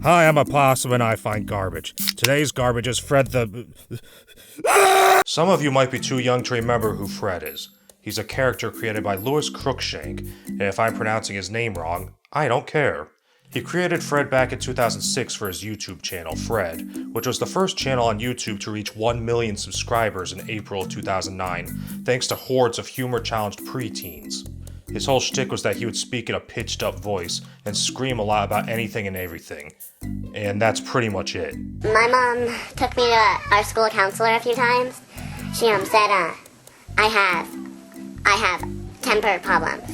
Hi, I'm a possum and I find garbage. Today's garbage is Fred the... Some of you might be too young to remember who Fred is. He's a character created by Louis Cruikshank, and if I'm pronouncing his name wrong, I don't care. He created Fred back in 2006 for his YouTube channel, Fred, which was the first channel on YouTube to reach 1 million subscribers in April of 2009, thanks to hordes of humor-challenged preteens. His whole shtick was that he would speak in a pitched-up voice and scream a lot about anything and everything. And that's pretty much it. My mom took me to our school counselor a few times. She said, I have temper problems.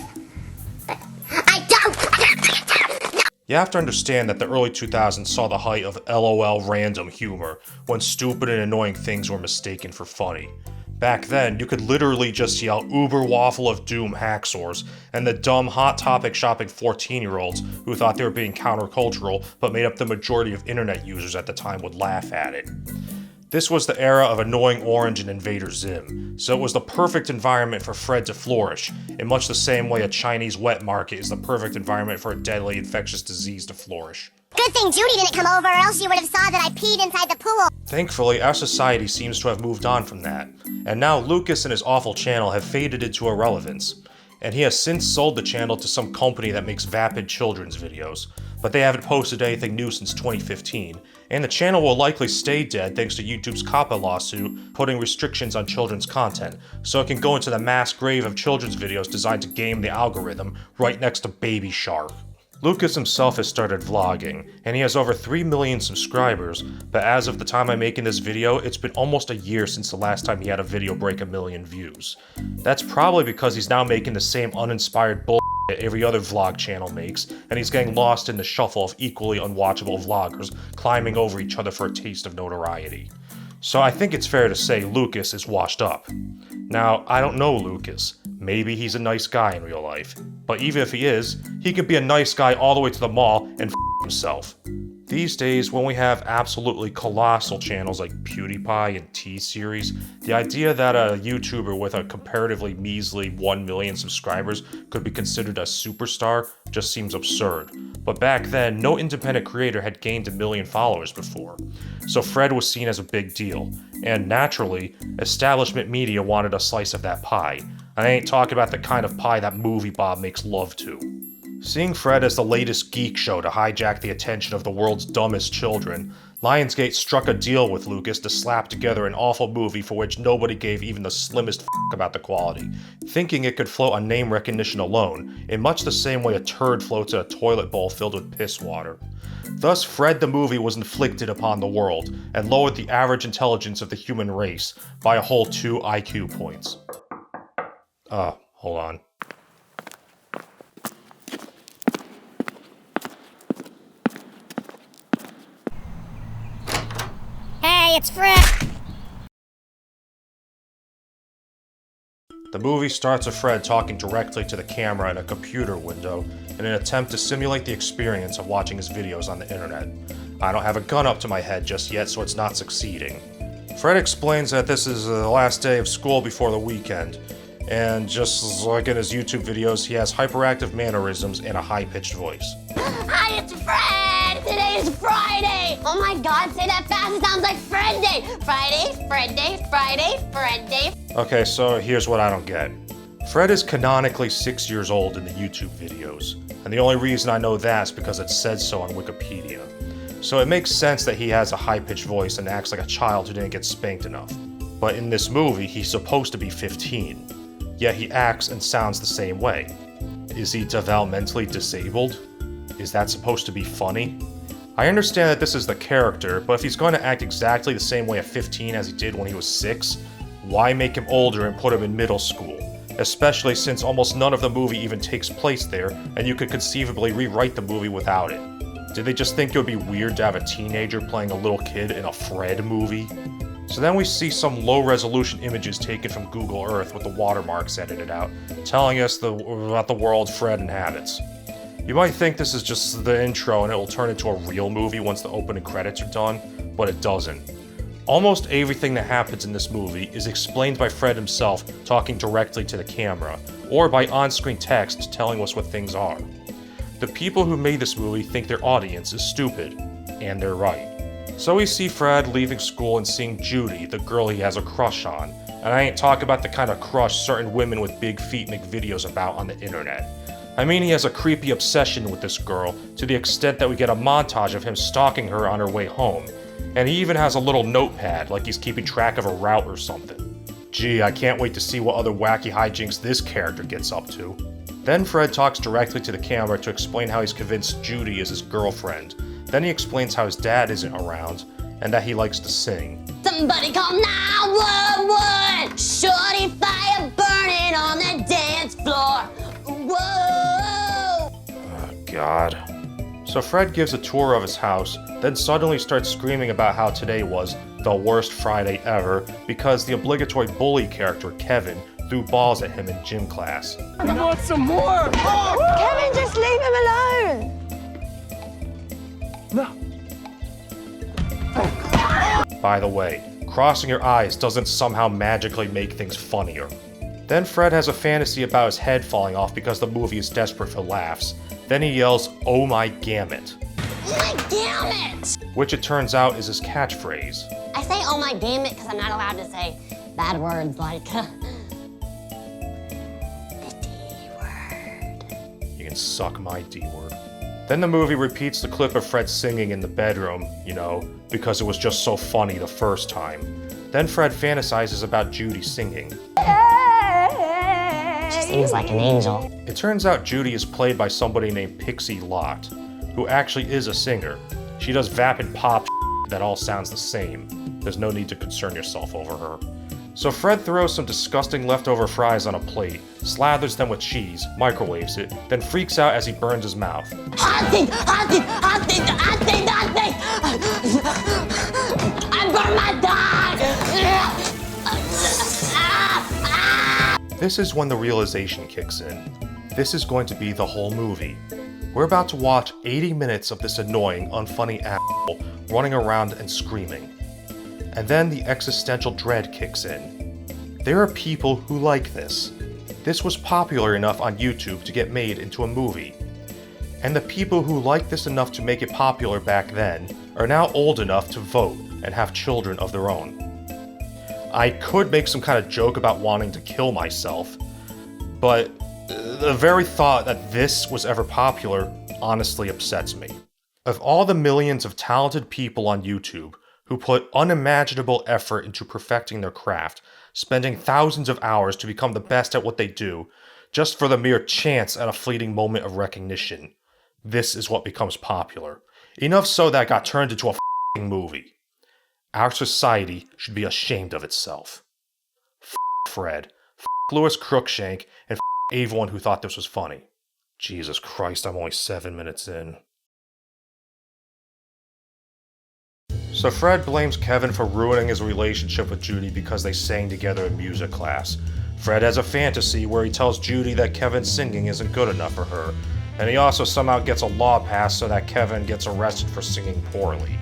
But I don't! You have to understand that the early 2000s saw the height of LOL random humor, when stupid and annoying things were mistaken for funny. Back then, you could literally just yell Uber Waffle of Doom hacksaws, and the dumb Hot Topic shopping 14-year-olds who thought they were being countercultural but made up the majority of internet users at the time would laugh at it. This was the era of Annoying Orange and Invader Zim, so it was the perfect environment for Fred to flourish, in much the same way a Chinese wet market is the perfect environment for a deadly infectious disease to flourish. Good thing Judy didn't come over, or else she would have saw that I peed inside the pool. Thankfully, our society seems to have moved on from that, and now Lucas and his awful channel have faded into irrelevance, and he has since sold the channel to some company that makes vapid children's videos, but they haven't posted anything new since 2015, and the channel will likely stay dead thanks to YouTube's COPPA lawsuit putting restrictions on children's content, so it can go into the mass grave of children's videos designed to game the algorithm right next to Baby Shark. Lucas himself has started vlogging, and he has over 3 million subscribers, but as of the time I'm making this video, it's been almost a year since the last time he had a video break 1 million views. That's probably because he's now making the same uninspired bullshit every other vlog channel makes, and he's getting lost in the shuffle of equally unwatchable vloggers climbing over each other for a taste of notoriety. So I think it's fair to say Lucas is washed up. Now, I don't know Lucas. Maybe he's a nice guy in real life. But even if he is, he could be a nice guy all the way to the mall and himself. These days, when we have absolutely colossal channels like PewDiePie and T-Series, the idea that a YouTuber with a comparatively measly 1 million subscribers could be considered a superstar just seems absurd. But back then, no independent creator had gained 1 million followers before. So Fred was seen as a big deal, and naturally, establishment media wanted a slice of that pie. I ain't talking about the kind of pie that Movie Bob makes love to. Seeing Fred as the latest geek show to hijack the attention of the world's dumbest children, Lionsgate struck a deal with Lucas to slap together an awful movie for which nobody gave even the slimmest about the quality, thinking it could float on name recognition alone, in much the same way a turd floats in a toilet bowl filled with piss water. Thus, Fred the movie was inflicted upon the world, and lowered the average intelligence of the human race by a whole 2 IQ points. Hold on. Hey, it's Fred! The movie starts with Fred talking directly to the camera in a computer window in an attempt to simulate the experience of watching his videos on the internet. I don't have a gun up to my head just yet, so it's not succeeding. Fred explains that this is the last day of school before the weekend, and just like in his YouTube videos, he has hyperactive mannerisms and a high-pitched voice. Hi, it's Fred! Today is Friday! Oh my god, say that fast, it sounds like Fred Day! Friday, Fred Day, Friday, Fred Day. Okay, so here's what I don't get. Fred is canonically 6 years old in the YouTube videos, and the only reason I know that is because it says so on Wikipedia. So it makes sense that he has a high-pitched voice and acts like a child who didn't get spanked enough. But in this movie, he's supposed to be 15, yet he acts and sounds the same way. Is he developmentally disabled? Is that supposed to be funny? I understand that this is the character, but if he's going to act exactly the same way at 15 as he did when he was 6, why make him older and put him in middle school? Especially since almost none of the movie even takes place there, and you could conceivably rewrite the movie without it. Did they just think it would be weird to have a teenager playing a little kid in a Fred movie? So then we see some low-resolution images taken from Google Earth with the watermarks edited out, telling us about the world Fred inhabits. You might think this is just the intro and it will turn into a real movie once the opening credits are done, but it doesn't. Almost everything that happens in this movie is explained by Fred himself talking directly to the camera, or by on-screen text telling us what things are. The people who made this movie think their audience is stupid, and they're right. So we see Fred leaving school and seeing Judy, the girl he has a crush on. And I ain't talking about the kind of crush certain women with big feet make videos about on the internet. I mean, he has a creepy obsession with this girl, to the extent that we get a montage of him stalking her on her way home. And he even has a little notepad, like he's keeping track of a route or something. Gee, I can't wait to see what other wacky hijinks this character gets up to. Then Fred talks directly to the camera to explain how he's convinced Judy is his girlfriend. Then he explains how his dad isn't around, and that he likes to sing. Somebody call 911! Shorty fire burning on the dance floor! Whoa! Oh, God. So Fred gives a tour of his house, then suddenly starts screaming about how today was the worst Friday ever because the obligatory bully character, Kevin, threw balls at him in gym class. I want some more! Oh. Kevin, just leave him alone! No. By the way, crossing your eyes doesn't somehow magically make things funnier. Then Fred has a fantasy about his head falling off because the movie is desperate for laughs. Then he yells, "Oh my gammit," Oh my damn it! which it turns out is his catchphrase. I say oh my damn it because I'm not allowed to say bad words like the D word. You can suck my D word. Then the movie repeats the clip of Fred singing in the bedroom, because it was just so funny the first time. Then Fred fantasizes about Judy singing. She sings like an angel. It turns out Judy is played by somebody named Pixie Lott, who actually is a singer. She does vapid pop that all sounds the same. There's no need to concern yourself over her. So Fred throws some disgusting leftover fries on a plate, slathers them with cheese, microwaves it, then freaks out as he burns his mouth. Hot thing! I burned my dog! This is when the realization kicks in. This is going to be the whole movie. We're about to watch 80 minutes of this annoying, unfunny asshole running around and screaming. And then the existential dread kicks in. There are people who like this. This was popular enough on YouTube to get made into a movie. And the people who liked this enough to make it popular back then are now old enough to vote and have children of their own. I could make some kind of joke about wanting to kill myself, but the very thought that this was ever popular honestly upsets me. Of all the millions of talented people on YouTube who put unimaginable effort into perfecting their craft, spending thousands of hours to become the best at what they do, just for the mere chance at a fleeting moment of recognition, this is what becomes popular. Enough so that it got turned into a f***ing movie. Our society should be ashamed of itself. F*** Fred, f*** Louis Crookshank, and f*** everyone who thought this was funny. Jesus Christ, I'm only 7 minutes in. So Fred blames Kevin for ruining his relationship with Judy because they sang together in music class. Fred has a fantasy where he tells Judy that Kevin's singing isn't good enough for her, and he also somehow gets a law passed so that Kevin gets arrested for singing poorly.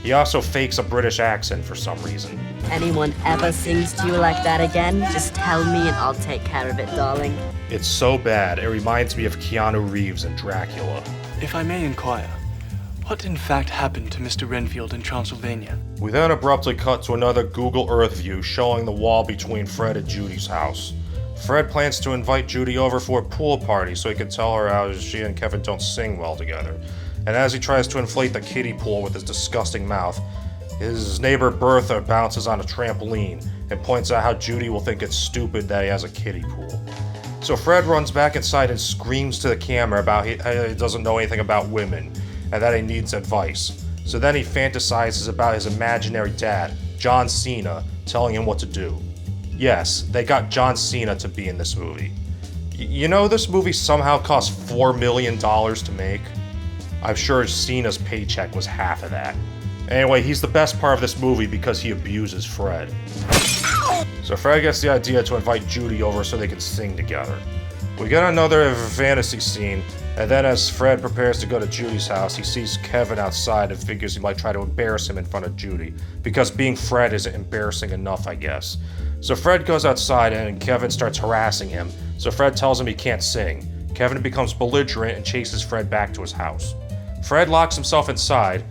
He also fakes a British accent for some reason. Anyone ever sings to you like that again, just tell me and I'll take care of it, darling. It's so bad, it reminds me of Keanu Reeves in Dracula. If I may inquire, what in fact happened to Mr. Renfield in Transylvania? We then abruptly cut to another Google Earth view showing the wall between Fred and Judy's house. Fred plans to invite Judy over for a pool party so he can tell her how she and Kevin don't sing well together. And as he tries to inflate the kiddie pool with his disgusting mouth, his neighbor Bertha bounces on a trampoline and points out how Judy will think it's stupid that he has a kiddie pool. So Fred runs back inside and screams to the camera about how he doesn't know anything about women and that he needs advice. So then he fantasizes about his imaginary dad, John Cena, telling him what to do. Yes, they got John Cena to be in this movie. You know this movie somehow cost $4 million to make? I'm sure Cena's paycheck was half of that. Anyway, he's the best part of this movie because he abuses Fred. So Fred gets the idea to invite Judy over so they can sing together. We get another fantasy scene, and then as Fred prepares to go to Judy's house, he sees Kevin outside and figures he might try to embarrass him in front of Judy, because being Fred isn't embarrassing enough, I guess. So Fred goes outside and Kevin starts harassing him, so Fred tells him he can't sing. Kevin becomes belligerent and chases Fred back to his house. Fred locks himself inside.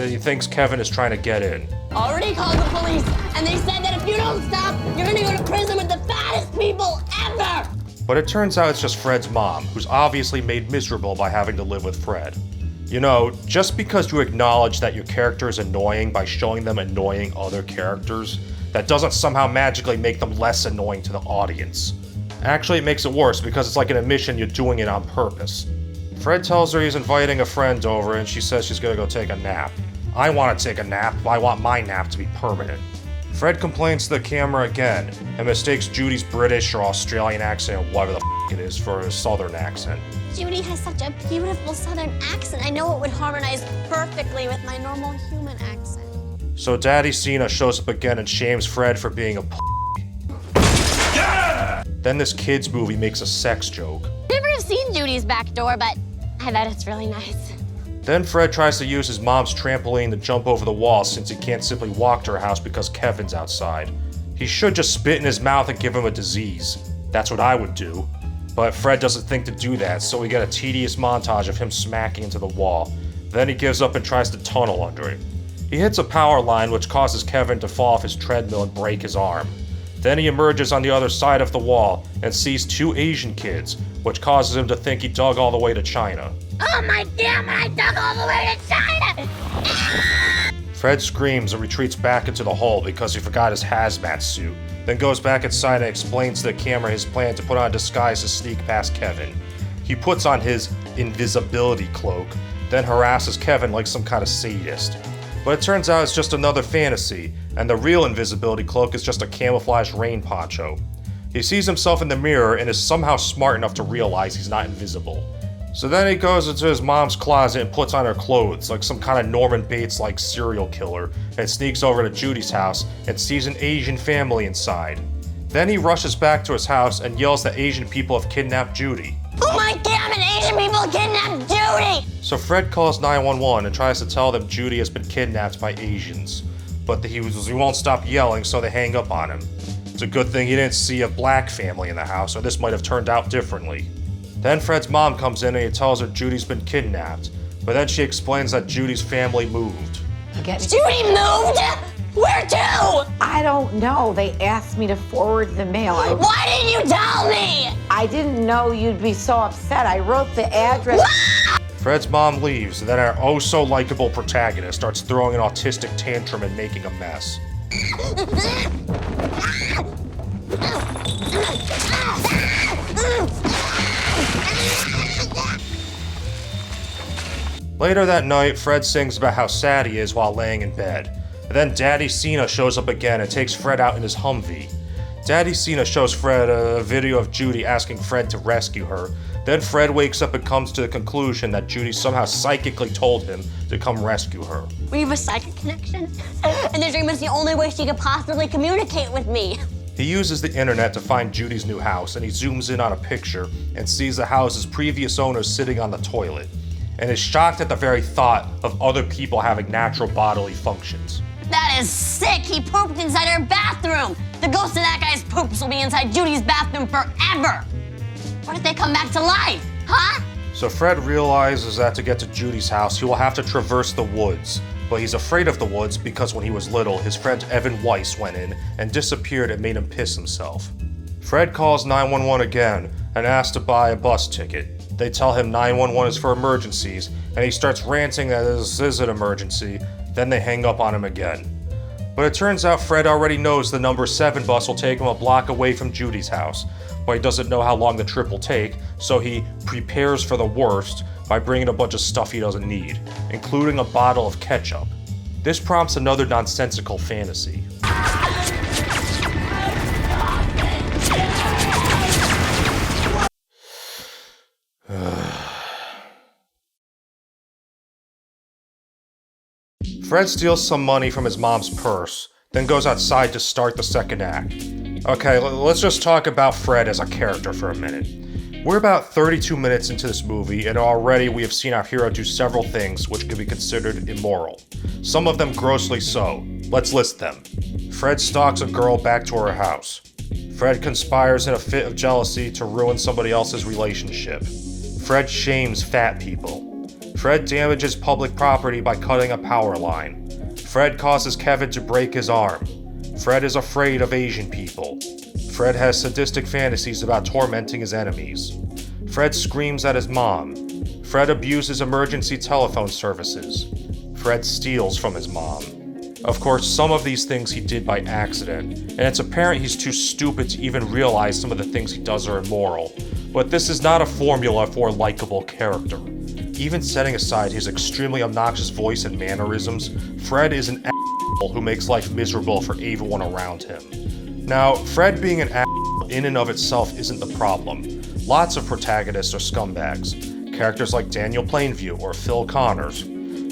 He thinks Kevin is trying to get in. Already called the police, and they said that if you don't stop, you're gonna go to prison with the fattest people ever! But it turns out it's just Fred's mom, who's obviously made miserable by having to live with Fred. You know, just because you acknowledge that your character is annoying by showing them annoying other characters, that doesn't somehow magically make them less annoying to the audience. Actually, it makes it worse because it's like an admission you're doing it on purpose. Fred tells her he's inviting a friend over and she says she's gonna go take a nap. I want to take a nap, but I want my nap to be permanent. Fred complains to the camera again and mistakes Judy's British or Australian accent, or whatever the f it is, for a southern accent. Judy has such a beautiful southern accent. I know it would harmonize perfectly with my normal human accent. So Daddy Cena shows up again and shames Fred for being a yeah! Then this kid's movie makes a sex joke. Never have seen Judy's back door, but I bet it's really nice. Then Fred tries to use his mom's trampoline to jump over the wall since he can't simply walk to her house because Kevin's outside. He should just spit in his mouth and give him a disease. That's what I would do. But Fred doesn't think to do that, so we get a tedious montage of him smacking into the wall. Then he gives up and tries to tunnel under it. He hits a power line which causes Kevin to fall off his treadmill and break his arm. Then he emerges on the other side of the wall and sees two Asian kids, which causes him to think he dug all the way to China. Oh my damn, I dug all the way to China! Fred screams and retreats back into the hole because he forgot his hazmat suit, then goes back inside and explains to the camera his plan to put on a disguise to sneak past Kevin. He puts on his invisibility cloak, then harasses Kevin like some kind of sadist. But it turns out it's just another fantasy, and the real invisibility cloak is just a camouflage rain poncho. He sees himself in the mirror and is somehow smart enough to realize he's not invisible. So then he goes into his mom's closet and puts on her clothes, like some kind of Norman Bates-like serial killer, and sneaks over to Judy's house and sees an Asian family inside. Then he rushes back to his house and yells that Asian people have kidnapped Judy. Oh my damn, and Asian people kidnapped Judy! So Fred calls 911 and tries to tell them Judy has been kidnapped by Asians. But he won't stop yelling, so they hang up on him. It's a good thing he didn't see a black family in the house, or this might have turned out differently. Then Fred's mom comes in and he tells her Judy's been kidnapped, but then she explains that Judy's family moved. Judy moved? Where to? I don't know. They asked me to forward the mail. Why didn't you tell me? I didn't know you'd be so upset. I wrote the address. Fred's mom leaves, and then our oh-so-likable protagonist starts throwing an autistic tantrum and making a mess. Later that night, Fred sings about how sad he is while laying in bed. And then Daddy Cena shows up again and takes Fred out in his Humvee. Daddy Cena shows Fred a video of Judy asking Fred to rescue her. Then Fred wakes up and comes to the conclusion that Judy somehow psychically told him to come rescue her. We have a psychic connection? And the dream is the only way she could possibly communicate with me. He uses the internet to find Judy's new house, and he zooms in on a picture and sees the house's previous owners sitting on the toilet, and is shocked at the very thought of other people having natural bodily functions. That is sick! He pooped inside her bathroom! The ghost of that guy's poops will be inside Judy's bathroom forever! What if they come back to life, huh? So Fred realizes that to get to Judy's house, he will have to traverse the woods. But he's afraid of the woods because when he was little, his friend Evan Weiss went in and disappeared and made him piss himself. Fred calls 911 again and asks to buy a bus ticket. They tell him 911 is for emergencies, and he starts ranting that this is an emergency. Then they hang up on him again. But it turns out Fred already knows the number 7 bus will take him a block away from Judy's house, but he doesn't know how long the trip will take, so he prepares for the worst by bringing a bunch of stuff he doesn't need, including a bottle of ketchup. This prompts another nonsensical fantasy. Fred steals some money from his mom's purse, then goes outside to start the second act. Okay, let's just talk about Fred as a character for a minute. We're about 32 minutes into this movie, and already we have seen our hero do several things which could be considered immoral. Some of them grossly so. Let's list them. Fred stalks a girl back to her house. Fred conspires in a fit of jealousy to ruin somebody else's relationship. Fred shames fat people. Fred damages public property by cutting a power line. Fred causes Kevin to break his arm. Fred is afraid of Asian people. Fred has sadistic fantasies about tormenting his enemies. Fred screams at his mom. Fred abuses emergency telephone services. Fred steals from his mom. Of course, some of these things he did by accident, and it's apparent he's too stupid to even realize some of the things he does are immoral. But this is not a formula for a likable character. Even setting aside his extremely obnoxious voice and mannerisms, Fred is an asshole who makes life miserable for everyone around him. Now, Fred being an asshole in and of itself isn't the problem. Lots of protagonists are scumbags. Characters like Daniel Plainview or Phil Connors.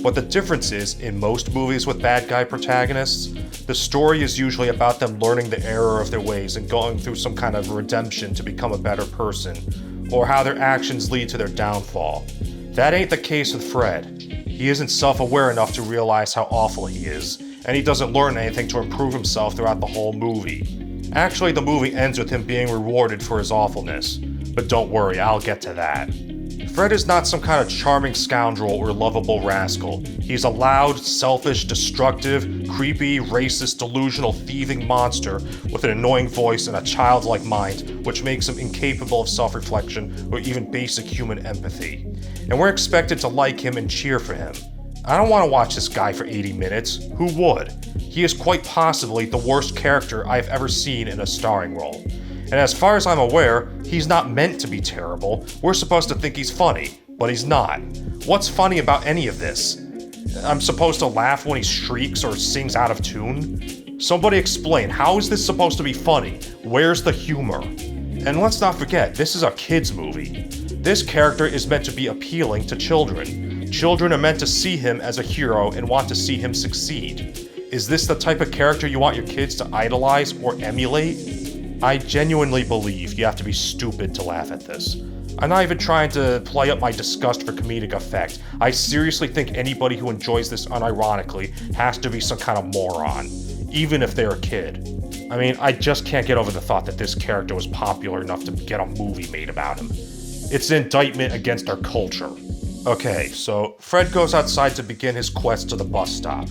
But the difference is, in most movies with bad guy protagonists, the story is usually about them learning the error of their ways and going through some kind of redemption to become a better person, or how their actions lead to their downfall. That ain't the case with Fred. He isn't self-aware enough to realize how awful he is, and he doesn't learn anything to improve himself throughout the whole movie. Actually, the movie ends with him being rewarded for his awfulness. But don't worry, I'll get to that. Fred is not some kind of charming scoundrel or lovable rascal. He's a loud, selfish, destructive, creepy, racist, delusional, thieving monster with an annoying voice and a childlike mind, which makes him incapable of self-reflection or even basic human empathy. And we're expected to like him and cheer for him. I don't want to watch this guy for 80 minutes. Who would? He is quite possibly the worst character I've ever seen in a starring role. And as far as I'm aware, he's not meant to be terrible. We're supposed to think he's funny, but he's not. What's funny about any of this? I'm supposed to laugh when he shrieks or sings out of tune? Somebody explain, how is this supposed to be funny? Where's the humor? And let's not forget, this is a kids' movie. This character is meant to be appealing to children. Children are meant to see him as a hero and want to see him succeed. Is this the type of character you want your kids to idolize or emulate? I genuinely believe you have to be stupid to laugh at this. I'm not even trying to play up my disgust for comedic effect. I seriously think anybody who enjoys this unironically has to be some kind of moron, even if they're a kid. I mean, I just can't get over the thought that this character was popular enough to get a movie made about him. It's an indictment against our culture. Okay, so Fred goes outside to begin his quest to the bus stop.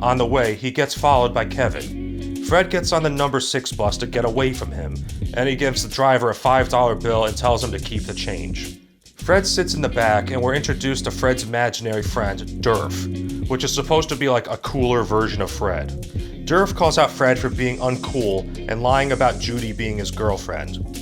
On the way, he gets followed by Kevin. Fred gets on the number 6 bus to get away from him, and he gives the driver a $5 bill and tells him to keep the change. Fred sits in the back, and we're introduced to Fred's imaginary friend, Derf, which is supposed to be like a cooler version of Fred. Derf calls out Fred for being uncool and lying about Judy being his girlfriend.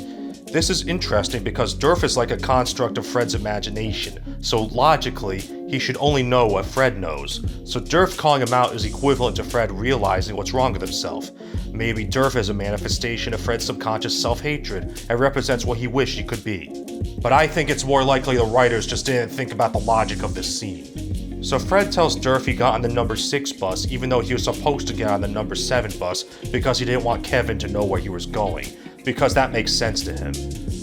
This is interesting because Derf is like a construct of Fred's imagination, so logically, he should only know what Fred knows. So Derf calling him out is equivalent to Fred realizing what's wrong with himself. Maybe Derf is a manifestation of Fred's subconscious self-hatred and represents what he wished he could be. But I think it's more likely the writers just didn't think about the logic of this scene. So Fred tells Derf he got on the number 6 bus even though he was supposed to get on the number 7 bus because he didn't want Kevin to know where he was going, because that makes sense to him.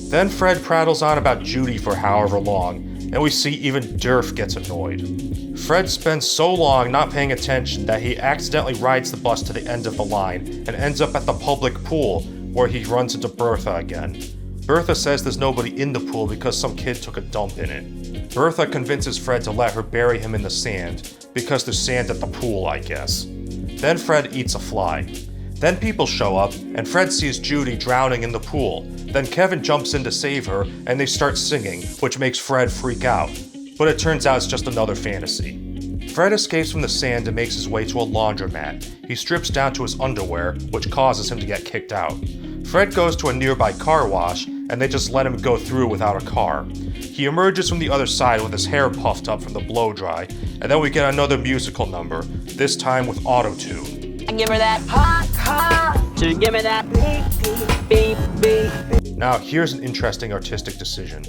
Then Fred prattles on about Judy for however long, and we see even Derf gets annoyed. Fred spends so long not paying attention that he accidentally rides the bus to the end of the line and ends up at the public pool, where he runs into Bertha again. Bertha says there's nobody in the pool because some kid took a dump in it. Bertha convinces Fred to let her bury him in the sand, because there's sand at the pool, I guess. Then Fred eats a fly. Then people show up, and Fred sees Judy drowning in the pool. Then Kevin jumps in to save her, and they start singing, which makes Fred freak out. But it turns out it's just another fantasy. Fred escapes from the sand and makes his way to a laundromat. He strips down to his underwear, which causes him to get kicked out. Fred goes to a nearby car wash, and they just let him go through without a car. He emerges from the other side with his hair puffed up from the blow dry, and then we get another musical number, this time with auto-tune. Give her that hot, hot. Give me that beep, beep, beep. Now here's an interesting artistic decision.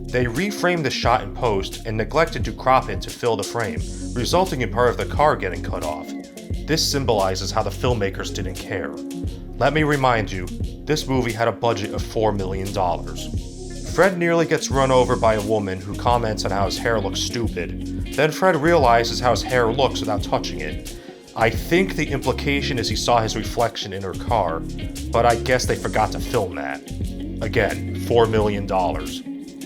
They reframed the shot in post and neglected to crop it to fill the frame, resulting in part of the car getting cut off. This symbolizes how the filmmakers didn't care. Let me remind you, this movie had a budget of $4 million. Fred nearly gets run over by a woman who comments on how his hair looks stupid. Then Fred realizes how his hair looks without touching it. I think the implication is he saw his reflection in her car, but I guess they forgot to film that. Again, $4 million.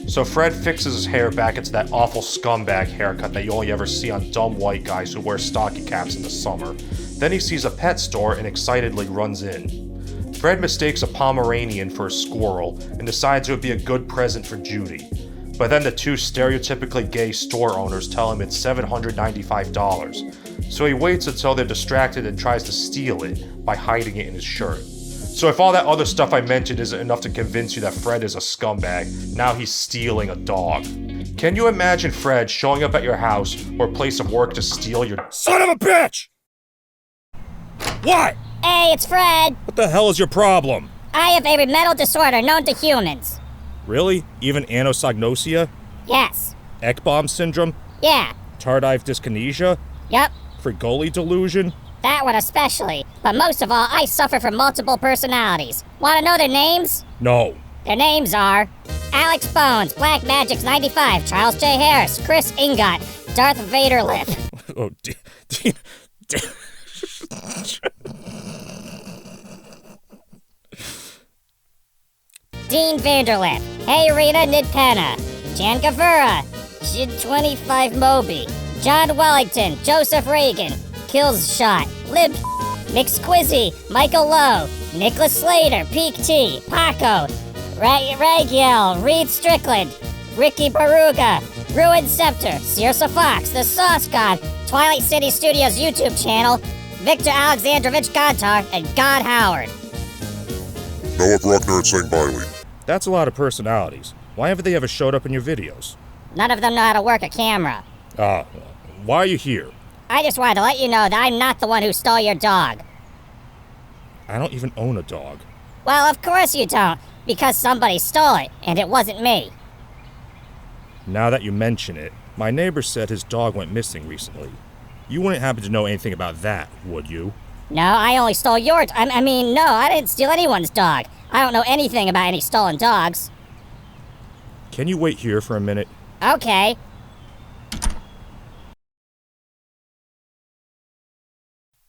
So Fred fixes his hair back into that awful scumbag haircut that you only ever see on dumb white guys who wear stocking caps in the summer. Then he sees a pet store and excitedly runs in. Fred mistakes a Pomeranian for a squirrel and decides it would be a good present for Judy. But then the two stereotypically gay store owners tell him it's $795. So he waits until they're distracted and tries to steal it by hiding it in his shirt. So if all that other stuff I mentioned isn't enough to convince you that Fred is a scumbag, now he's stealing a dog. Can you imagine Fred showing up at your house or place of work to steal your— Son of a bitch! What? Hey, it's Fred. What the hell is your problem? I have a mental disorder known to humans. Really? Even anosognosia? Yes. Ekbom syndrome? Yeah. Tardive dyskinesia? Yup. Frigoli delusion? That one especially. But most of all, I suffer from multiple personalities. Want to know their names? No. Their names are Alex Bones, Black Magic's 95, Charles J. Harris, Chris Ingot, Darth Vader Lip. Oh, Dean Vanderlip, Hey Rita Nidpenna, Jan Gavura, Shid 25 Moby, John Wellington, Joseph Reagan, Kills Shot, Lib, Mick Squizzy, Michael Lowe, Nicholas Slater, Peak T, Paco, Ragiel, Reed Strickland, Ricky Baruga, Ruin Scepter, Circe Fox, The Sauce God, Twilight City Studios YouTube channel, Victor Alexandrovich Gontar, and God Howard. Noah Bruckner and Sing Biley. That's a lot of personalities. Why haven't they ever showed up in your videos? None of them know how to work a camera. Why are you here? I just wanted to let you know that I'm not the one who stole your dog. I don't even own a dog. Well, of course you don't, because somebody stole it, and it wasn't me. Now that you mention it, my neighbor said his dog went missing recently. You wouldn't happen to know anything about that, would you? No, I only stole yours. No, I didn't steal anyone's dog. I don't know anything about any stolen dogs. Can you wait here for a minute? Okay.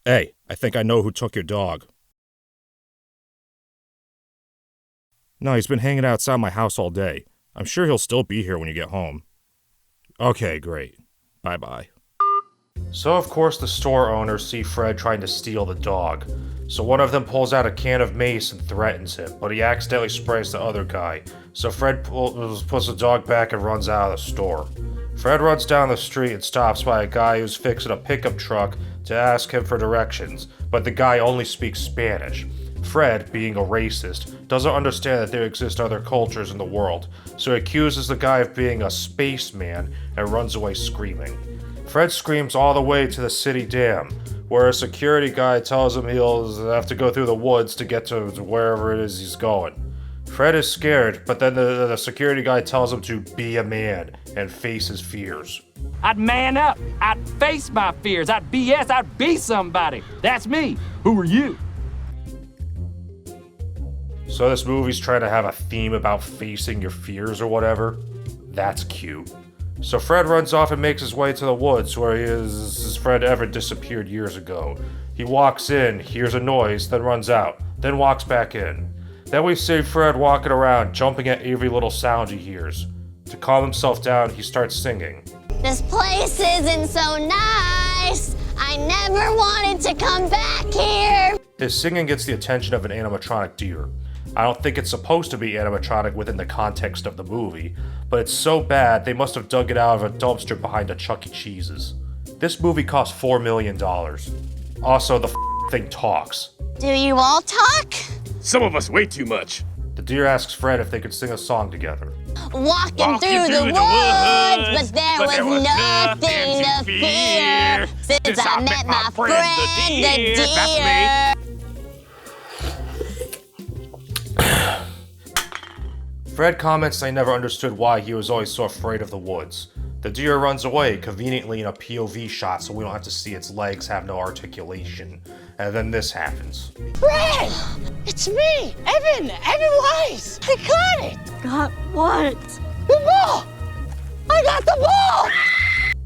Hey, I think I know who took your dog. No, he's been hanging outside my house all day. I'm sure he'll still be here when you get home. Okay, great. Bye-bye. So of course the store owners see Fred trying to steal the dog. So one of them pulls out a can of mace and threatens him, but he accidentally sprays the other guy. So Fred puts the dog back and runs out of the store. Fred runs down the street and stops by a guy who's fixing a pickup truck to ask him for directions, but the guy only speaks Spanish. Fred, being a racist, doesn't understand that there exist other cultures in the world, so he accuses the guy of being a spaceman and runs away screaming. Fred screams all the way to the city dam, where a security guy tells him he'll have to go through the woods to get to wherever it is he's going. Fred is scared, but then the security guy tells him to be a man and face his fears. I'd man up. I'd face my fears. I'd BS. I'd be somebody. That's me. Who are you? So this movie's trying to have a theme about facing your fears or whatever? That's cute. So Fred runs off and makes his way to the woods where his friend Everett disappeared years ago. He walks in, hears a noise, then runs out, then walks back in. Then we see Fred walking around, jumping at every little sound he hears. To calm himself down, he starts singing. This place isn't so nice. I never wanted to come back here. His singing gets the attention of an animatronic deer. I don't think it's supposed to be animatronic within the context of the movie, but it's so bad they must have dug it out of a dumpster behind a Chuck E. Cheese's. This movie cost $4 million. Also, the thing talks. Do you all talk? Some of us way too much. The deer asks Fred if they could sing a song together. Walking through the woods, but there was nothing to fear since I met my friend the deer. That's me. Fred comments they never understood why he was always so afraid of the woods. The deer runs away, conveniently in a POV shot so we don't have to see its legs have no articulation. And then this happens. Fred! It's me, Evan Weiss! I got it! Got what? The ball! I got the ball!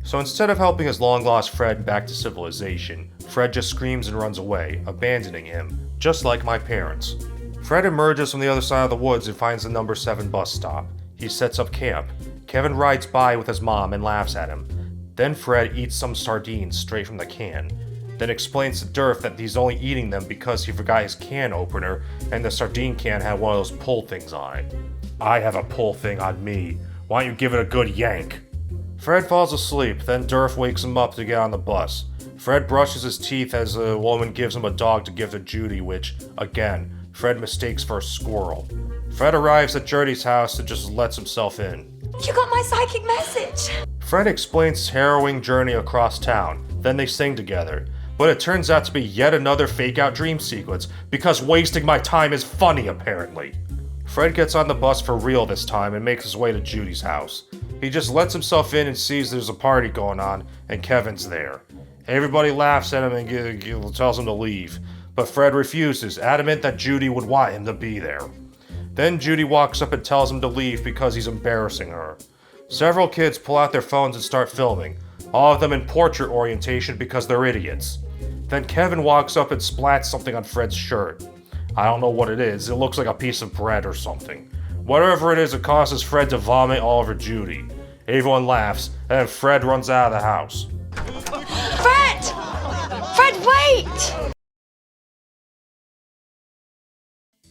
So instead of helping his long-lost Fred back to civilization, Fred just screams and runs away, abandoning him, just like my parents. Fred emerges from the other side of the woods and finds the number 7 bus stop. He sets up camp. Kevin rides by with his mom and laughs at him. Then Fred eats some sardines straight from the can. Then explains to Derf that he's only eating them because he forgot his can opener and the sardine can had one of those pull things on it. I have a pull thing on me. Why don't you give it a good yank? Fred falls asleep, then Derf wakes him up to get on the bus. Fred brushes his teeth as a woman gives him a dog to give to Judy, which, again, Fred mistakes for a squirrel. Fred arrives at Judy's house and just lets himself in. You got my psychic message! Fred explains Harrowing Journey across town, then they sing together. But it turns out to be yet another fake-out dream sequence, because wasting my time is funny, apparently. Fred gets on the bus for real this time and makes his way to Judy's house. He just lets himself in and sees there's a party going on, and Kevin's there. Everybody laughs at him and tells him to leave, but Fred refuses, adamant that Judy would want him to be there. Then Judy walks up and tells him to leave because he's embarrassing her. Several kids pull out their phones and start filming, all of them in portrait orientation because they're idiots. Then Kevin walks up and splats something on Fred's shirt. I don't know what it is, it looks like a piece of bread or something. Whatever it is, it causes Fred to vomit all over Judy. Everyone laughs, and then Fred runs out of the house. Fred! Fred, wait!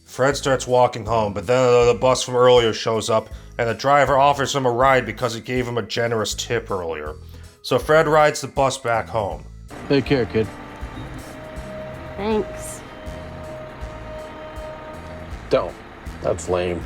Fred starts walking home, but then the bus from earlier shows up, and the driver offers him a ride because he gave him a generous tip earlier. So Fred rides the bus back home. Take care, kid. Thanks. Don't. That's lame.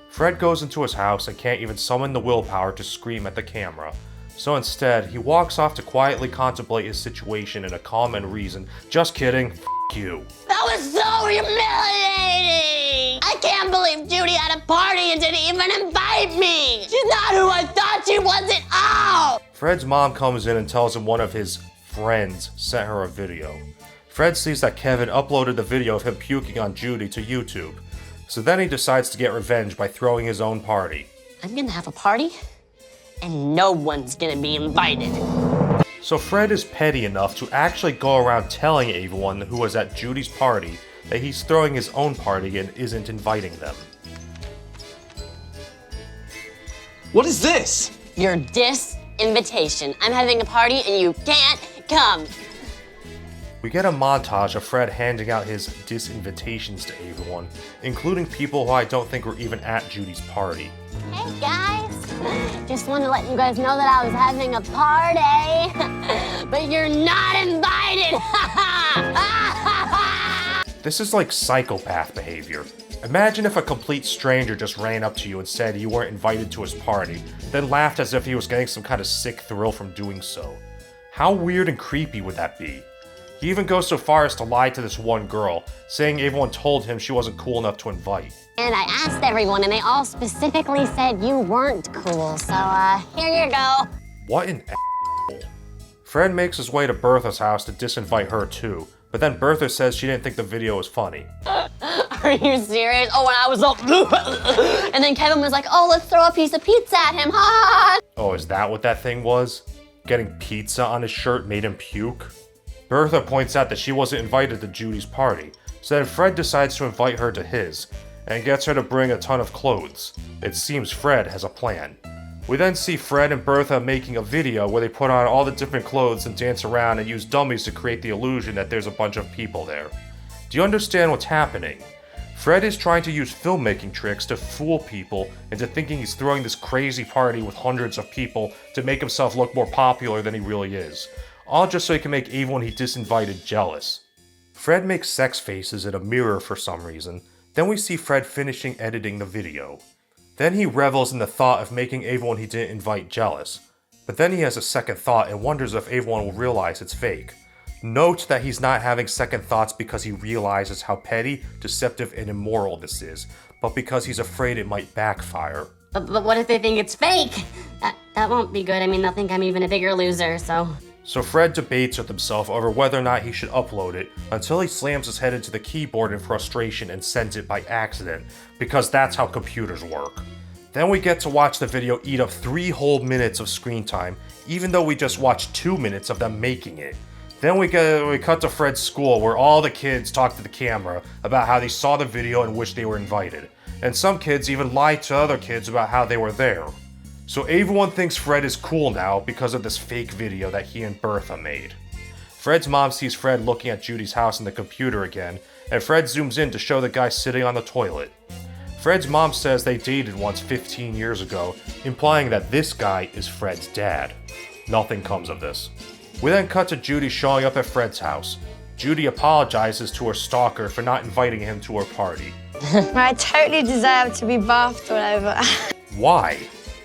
Fred goes into his house and can't even summon the willpower to scream at the camera. So instead, he walks off to quietly contemplate his situation in a calm and reason. Just kidding. F*** you. That was so humiliating! I can't believe Judy had a party and didn't even invite me! She's not who I thought she was at all! Fred's mom comes in and tells him one of his friends sent her a video. Fred sees that Kevin uploaded the video of him puking on Judy to YouTube. So then he decides to get revenge by throwing his own party. I'm gonna have a party, and no one's gonna be invited. So Fred is petty enough to actually go around telling everyone who was at Judy's party that he's throwing his own party and isn't inviting them. What is this? Your disinvitation. I'm having a party and you can't come. We get a montage of Fred handing out his disinvitations to everyone, including people who I don't think were even at Judy's party. Hey guys, just wanted to let you guys know that I was having a party, but you're not invited. This is like psychopath behavior. Imagine if a complete stranger just ran up to you and said you weren't invited to his party, then laughed as if he was getting some kind of sick thrill from doing so. How weird and creepy would that be? He even goes so far as to lie to this one girl, saying everyone told him she wasn't cool enough to invite. And I asked everyone, and they all specifically said you weren't cool, so here you go. What an a**hole. Fred makes his way to Bertha's house to disinvite her too, but then Bertha says she didn't think the video was funny. Are you serious? Oh, and I was all and then Kevin was like, oh, let's throw a piece of pizza at him, ha! Oh, is that what that thing was? Getting pizza on his shirt made him puke? Bertha points out that she wasn't invited to Judy's party, so then Fred decides to invite her to his, and gets her to bring a ton of clothes. It seems Fred has a plan. We then see Fred and Bertha making a video where they put on all the different clothes and dance around and use dummies to create the illusion that there's a bunch of people there. Do you understand what's happening? Fred is trying to use filmmaking tricks to fool people into thinking he's throwing this crazy party with hundreds of people to make himself look more popular than he really is. All just so he can make everyone he disinvited jealous. Fred makes sex faces in a mirror for some reason. Then we see Fred finishing editing the video. Then he revels in the thought of making everyone he didn't invite jealous. But then he has a second thought and wonders if everyone will realize it's fake. Note that he's not having second thoughts because he realizes how petty, deceptive, and immoral this is, but because he's afraid it might backfire. But what if they think it's fake? That won't be good. I mean, they'll think I'm even a bigger loser, so... So Fred debates with himself over whether or not he should upload it until he slams his head into the keyboard in frustration and sends it by accident, because that's how computers work. Then we get to watch the video eat up 3 whole minutes of screen time, even though we just watched 2 minutes of them making it. Then we cut to Fred's school, where all the kids talk to the camera about how they saw the video and wish they were invited. And some kids even lied to other kids about how they were there. So everyone thinks Fred is cool now because of this fake video that he and Bertha made. Fred's mom sees Fred looking at Judy's house in the computer again, and Fred zooms in to show the guy sitting on the toilet. Fred's mom says they dated once 15 years ago, implying that this guy is Fred's dad. Nothing comes of this. We then cut to Judy showing up at Fred's house. Judy apologizes to her stalker for not inviting him to her party. I totally deserve to be bathed all over. Why?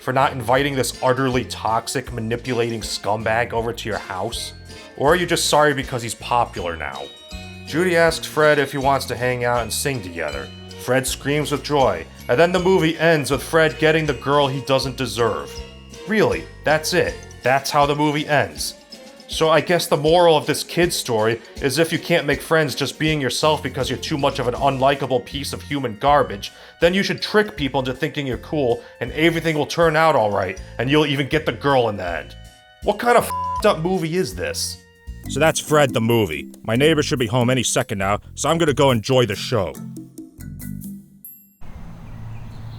For not inviting this utterly toxic, manipulating scumbag over to your house? Or are you just sorry because he's popular now? Judy asks Fred if he wants to hang out and sing together. Fred screams with joy, and then the movie ends with Fred getting the girl he doesn't deserve. Really, that's it. That's how the movie ends. So I guess the moral of this kid's story is if you can't make friends just being yourself because you're too much of an unlikable piece of human garbage, then you should trick people into thinking you're cool and everything will turn out alright and you'll even get the girl in the end. What kind of f***ed up movie is this? So that's Fred the movie. My neighbor should be home any second now, so I'm gonna go enjoy the show.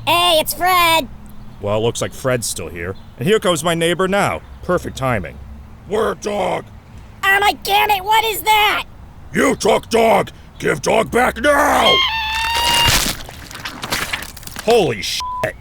Hey, it's Fred! Well, looks like Fred's still here. And here comes my neighbor now. Perfect timing. Where, dog? Oh my damn it, what is that? You took dog! Give dog back now! Holy shit!